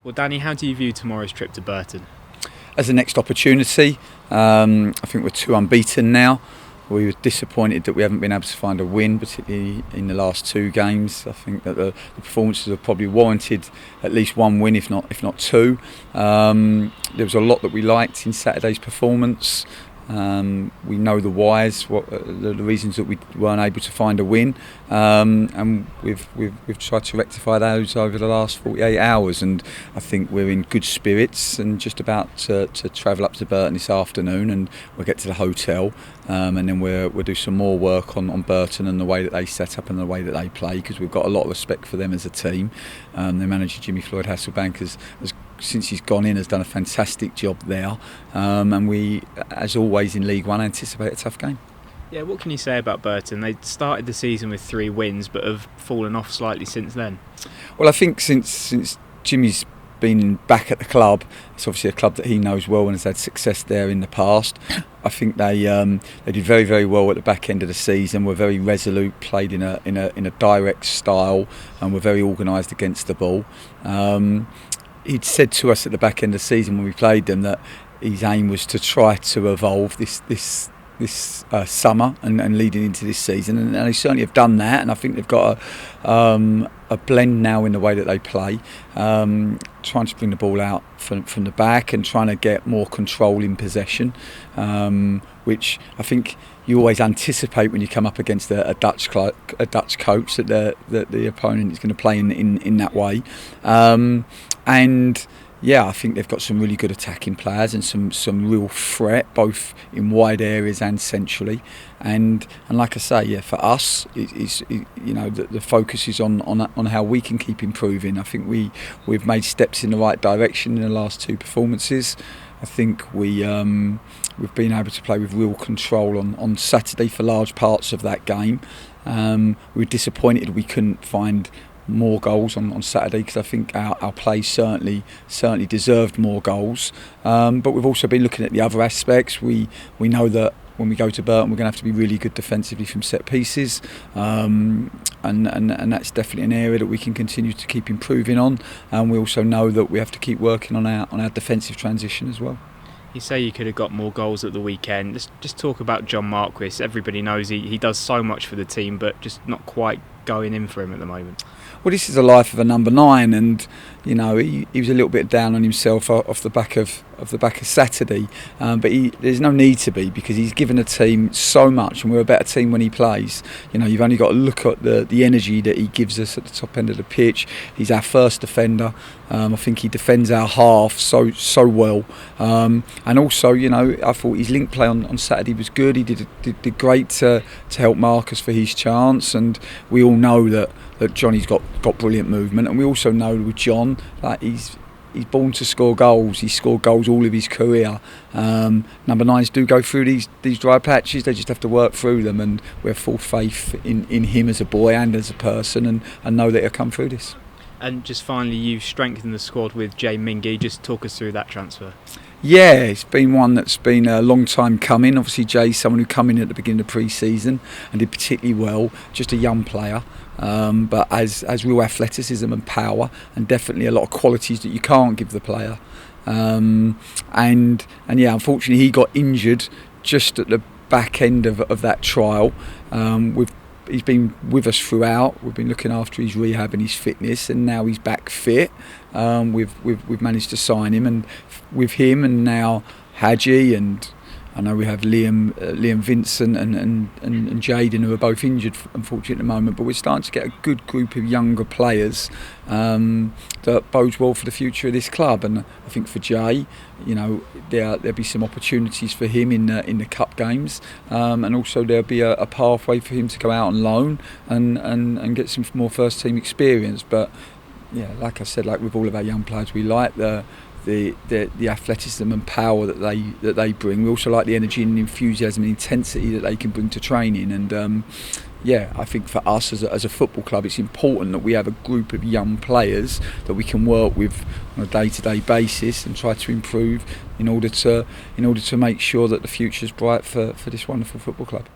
Well, Danny, how do you view tomorrow's trip to Burton? As a next opportunity, I think we're 2 unbeaten now. We were disappointed that we haven't been able to find a win, particularly in the last 2 games. I think that the performances have probably warranted at least 1 win, if not 2. There was a lot that we liked in Saturday's performance. We know the whys, the reasons that we weren't able to find a win, and we've tried to rectify those over the last 48 hours. And I think we're in good spirits and just about to travel up to Burton this afternoon, and we'll get to the hotel, and then we'll do some more work on Burton and the way that they set up and the way that they play, because we've got a lot of respect for them as a team. Their manager Jimmy Floyd Hasselbank has since he's gone in, has done a fantastic job there, and we, as always in League One, anticipate a tough game. Yeah, what can you say about Burton? They started the season with 3 wins, but have fallen off slightly since then. Well, I think since Jimmy's been back at the club, it's obviously a club that he knows well and has had success there in the past. I think they did very, very well at the back end of the season. Were very resolute, played in a direct style, and were very organised against the ball. He'd said to us at the back end of the season when we played them that his aim was to try to evolve this summer and leading into this season, and they certainly have done that. And I think they've got a blend now in the way that they play, trying to bring the ball out from the back and trying to get more control in possession, which I think you always anticipate when you come up against a Dutch coach that the opponent is going to play in that way. And yeah, I think they've got some really good attacking players and some real threat, both in wide areas and centrally. And like I say, yeah, for us, the focus is on how we can keep improving. I think we've made steps in the right direction in the last 2 performances. I think we've been able to play with real control on Saturday for large parts of that game. We were disappointed we couldn't find more goals on Saturday, because I think our play certainly deserved more goals. But we've also been looking at the other aspects. We know that when we go to Burton, we're going to have to be really good defensively from set pieces, and that's definitely an area that we can continue to keep improving on. And we also know that we have to keep working on our defensive transition as well. You say you could have got more goals at the weekend. Just talk about John Marquis. Everybody knows he does so much for the team, but just not quite going in for him at the moment. Well, this is the life of a number 9, and he was a little bit down on himself off the back of Saturday, but there's no need to be, because he's given the team so much, and we're a better team when he plays. You've only got to look at the energy that he gives us at the top end of the pitch. He's our first defender. I think he defends our half so well, and also I thought his link play on Saturday was good. He did great to help Marcus for his chance, and we all know that Johnny's got brilliant movement, and we also know with John that he's born to score goals. He's scored goals all of his career. Number 9s do go through these dry patches. They just have to work through them, and we have full faith in him as a boy and as a person, and know that he'll come through this. And just finally, you've strengthened the squad with Jay Mingy. Just talk us through that transfer. Yeah, it's been one that's been a long time coming. Obviously, Jay's someone who came in at the beginning of pre-season and did particularly well. Just a young player, but as real athleticism and power, and definitely a lot of qualities that you can't give the player. And yeah, unfortunately, he got injured just at the back end of that trial. He's been with us throughout. We've been looking after his rehab and his fitness, and now he's back fit. We've managed to sign him, and with him and now Hadji, and I know we have Liam Vincent and Jaden, who are both injured, unfortunately, at the moment. But we're starting to get a good group of younger players that bodes well for the future of this club. And I think for Jay, there'll be some opportunities for him in the cup games, and also there'll be a pathway for him to go out on loan and get some more first team experience. But yeah, like I said, like with all of our young players, we like the athleticism and power that they bring. We also like the energy and enthusiasm and intensity that they can bring to training. And yeah, I think for us as a football club, it's important that we have a group of young players that we can work with on a day-to-day basis and try to improve in order to make sure that the future is bright for this wonderful football club.